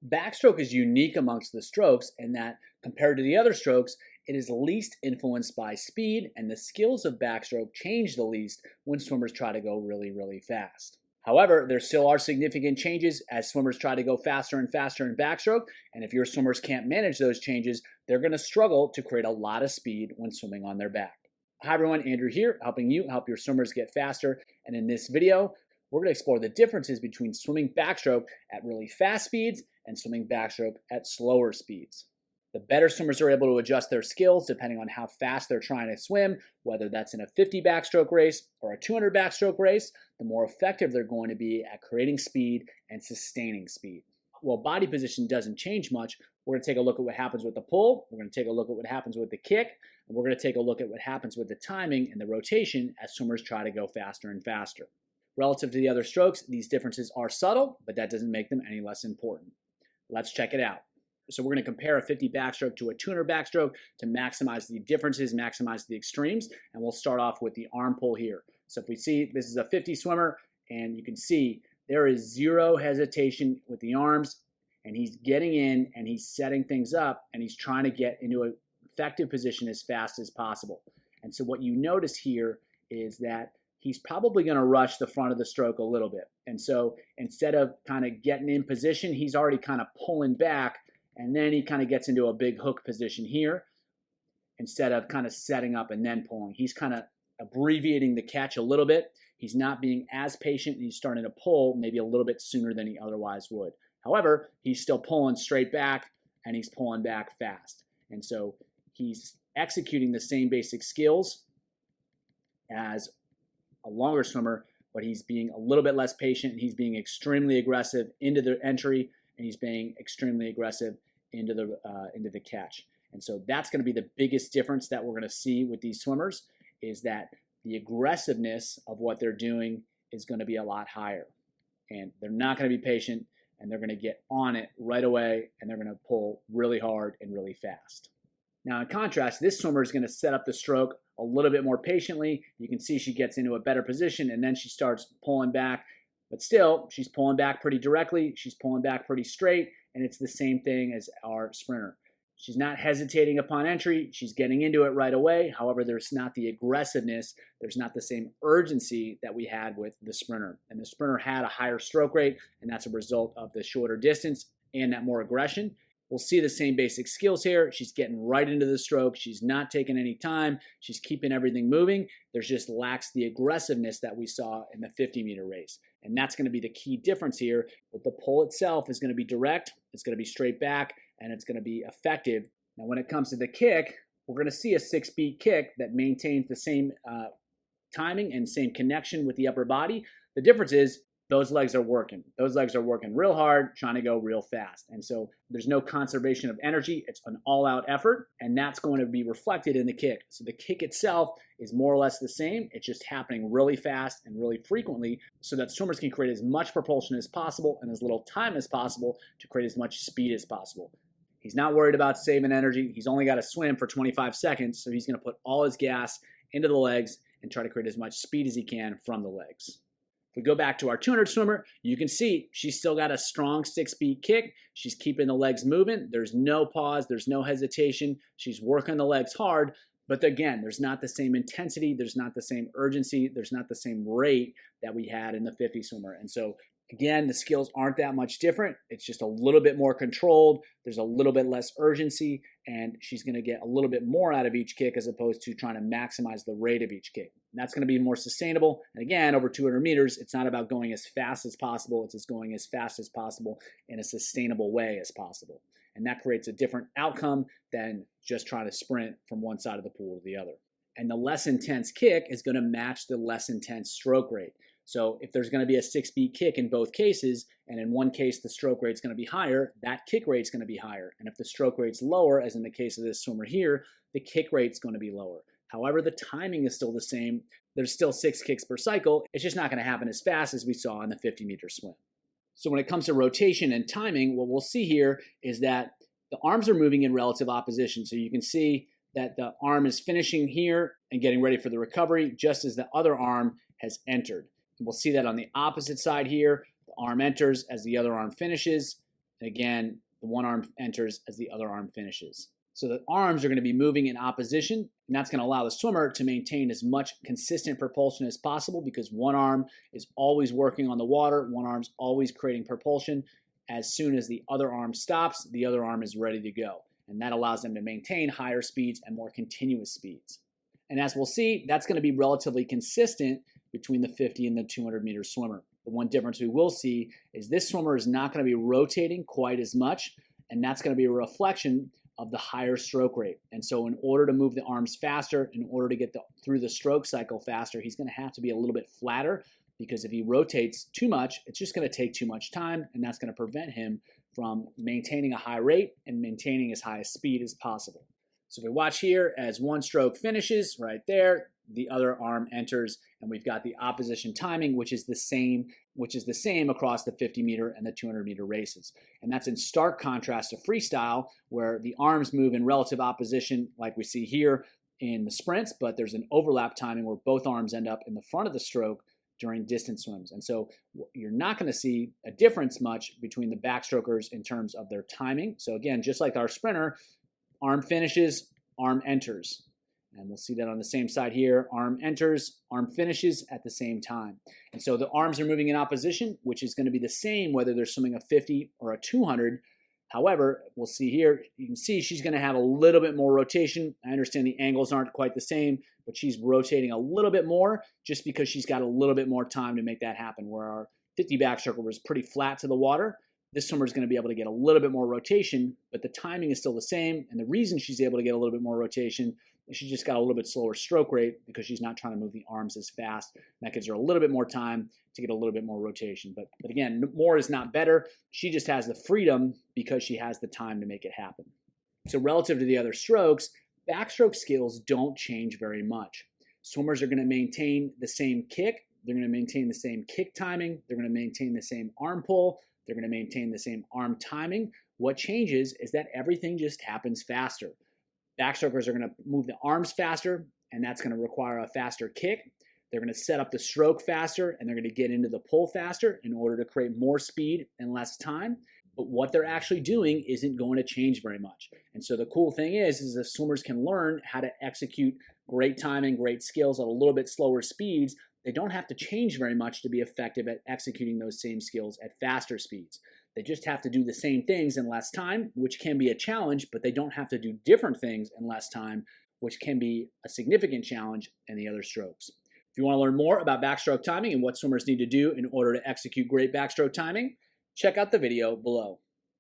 Backstroke is unique amongst the strokes in that, compared to the other strokes, it is least influenced by speed, and the skills of backstroke change the least when swimmers try to go really, really fast. However, there still are significant changes as swimmers try to go faster and faster in backstroke, and if your swimmers can't manage those changes, they're going to struggle to create a lot of speed when swimming on their back. Hi everyone, Andrew here, helping you help your swimmers get faster, and in this video, we're going to explore the differences between swimming backstroke at really fast speeds and swimming backstroke at slower speeds. The better swimmers are able to adjust their skills depending on how fast they're trying to swim, whether that's in a 50 backstroke race or a 200 backstroke race, the more effective they're going to be at creating speed and sustaining speed. While body position doesn't change much, we're going to take a look at what happens with the pull, we're going to take a look at what happens with the kick, and we're going to take a look at what happens with the timing and the rotation as swimmers try to go faster and faster. Relative to the other strokes, these differences are subtle, but that doesn't make them any less important. Let's check it out. So we're going to compare a 50 backstroke to a 200 backstroke to maximize the differences, maximize the extremes, and we'll start off with the arm pull here. So if we see this is a 50 swimmer, and you can see there is zero hesitation with the arms, and he's getting in and he's setting things up, and he's trying to get into an effective position as fast as possible. And so what you notice here is that he's probably going to rush the front of the stroke a little bit. And so instead of kind of getting in position, he's already kind of pulling back, and then he kind of gets into a big hook position here instead of kind of setting up and then pulling. He's kind of abbreviating the catch a little bit. He's not being as patient, and he's starting to pull maybe a little bit sooner than he otherwise would. However, he's still pulling straight back, and he's pulling back fast. And so he's executing the same basic skills as a longer swimmer, but he's being a little bit less patient, and he's being extremely aggressive into the entry, and he's being extremely aggressive into the catch. And so that's going to be the biggest difference that we're going to see with these swimmers, is that the aggressiveness of what they're doing is going to be a lot higher, and they're not going to be patient, and they're going to get on it right away, and they're going to pull really hard and really fast. Now, in contrast, this swimmer is going to set up the stroke a little bit more patiently. You can see she gets into a better position, and then she starts pulling back. But still, she's pulling back pretty directly. She's pulling back pretty straight, and it's the same thing as our sprinter. She's not hesitating upon entry. She's getting into it right away. However, there's not the aggressiveness. There's not the same urgency that we had with the sprinter. And the sprinter had a higher stroke rate, and that's a result of the shorter distance and that more aggression. We'll see the same basic skills here. She's getting right into the stroke. She's not taking any time. She's keeping everything moving. There's just lacks the aggressiveness that we saw in the 50-meter race. And that's going to be the key difference here. But the pull itself is going to be direct. It's going to be straight back, and it's going to be effective. Now, when it comes to the kick, we're going to see a 6-beat kick that maintains the same timing and same connection with the upper body. The difference is those legs are working. Those legs are working real hard, trying to go real fast. And so there's no conservation of energy. It's an all-out effort, and that's going to be reflected in the kick. So the kick itself is more or less the same. It's just happening really fast and really frequently so that swimmers can create as much propulsion as possible and as little time as possible to create as much speed as possible. He's not worried about saving energy. He's only got to swim for 25 seconds, so he's going to put all his gas into the legs and try to create as much speed as he can from the legs. If we go back to our 200 swimmer, you can see she's still got a strong 6-beat kick. She's keeping the legs moving. There's no pause. There's no hesitation. She's working the legs hard. But again, there's not the same intensity. There's not the same urgency. There's not the same rate that we had in the 50 swimmer. And so again, the skills aren't that much different. It's just a little bit more controlled. There's a little bit less urgency, and she's going to get a little bit more out of each kick as opposed to trying to maximize the rate of each kick. And that's going to be more sustainable. And again, over 200 meters, it's not about going as fast as possible. It's just going as fast as possible in a sustainable way as possible. And that creates a different outcome than just trying to sprint from one side of the pool to the other. And the less intense kick is going to match the less intense stroke rate. So if there's going to be a 6-beat kick in both cases, and in one case the stroke rate's going to be higher, that kick rate's going to be higher. And if the stroke rate's lower, as in the case of this swimmer here, the kick rate's going to be lower. However, the timing is still the same. There's still 6 kicks per cycle. It's just not going to happen as fast as we saw in the 50-meter swim. So when it comes to rotation and timing, what we'll see here is that the arms are moving in relative opposition. So you can see that the arm is finishing here and getting ready for the recovery, just as the other arm has entered. And we'll see that on the opposite side here. The arm enters as the other arm finishes. And again, the one arm enters as the other arm finishes. So the arms are going to be moving in opposition, and that's going to allow the swimmer to maintain as much consistent propulsion as possible because one arm is always working on the water, one arm's always creating propulsion. As soon as the other arm stops, the other arm is ready to go. And that allows them to maintain higher speeds and more continuous speeds. And as we'll see, that's going to be relatively consistent between the 50 and the 200-meter swimmer. The one difference we will see is this swimmer is not going to be rotating quite as much, and that's going to be a reflection of the higher stroke rate. And so in order to move the arms faster, in order to get through the stroke cycle faster, he's going to have to be a little bit flatter, because if he rotates too much, it's just going to take too much time, and that's going to prevent him from maintaining a high rate and maintaining as high a speed as possible. So if we watch here, as one stroke finishes right there, the other arm enters, and we've got the opposition timing, which is the same across the 50-meter and the 200-meter races. And that's in stark contrast to freestyle, where the arms move in relative opposition like we see here in the sprints, but there's an overlap timing where both arms end up in the front of the stroke during distance swims. And so you're not going to see a difference much between the backstrokers in terms of their timing. So again, just like our sprinter, arm finishes, arm enters. And we'll see that on the same side here. Arm enters, arm finishes at the same time. And so the arms are moving in opposition, which is going to be the same whether they're swimming a 50 or a 200. However, we'll see here, you can see she's going to have a little bit more rotation. I understand the angles aren't quite the same, but she's rotating a little bit more just because she's got a little bit more time to make that happen. Where our 50 backstroker was pretty flat to the water, this swimmer is going to be able to get a little bit more rotation, but the timing is still the same. And the reason she's able to get a little bit more rotation is she just got a little bit slower stroke rate because she's not trying to move the arms as fast. And that gives her a little bit more time to get a little bit more rotation. But again, more is not better. She just has the freedom because she has the time to make it happen. So relative to the other strokes, backstroke skills don't change very much. Swimmers are going to maintain the same kick. They're going to maintain the same kick timing. They're going to maintain the same arm pull. They're going to maintain the same arm timing. What changes is that everything just happens faster. Backstrokers are going to move the arms faster, and that's going to require a faster kick. They're going to set up the stroke faster, and they're going to get into the pull faster in order to create more speed and less time. But what they're actually doing isn't going to change very much. And so the cool thing is if swimmers can learn how to execute great timing, great skills at a little bit slower speeds, they don't have to change very much to be effective at executing those same skills at faster speeds. They just have to do the same things in less time, which can be a challenge, but they don't have to do different things in less time, which can be a significant challenge in the other strokes. If you want to learn more about backstroke timing and what swimmers need to do in order to execute great backstroke timing, check out the video below.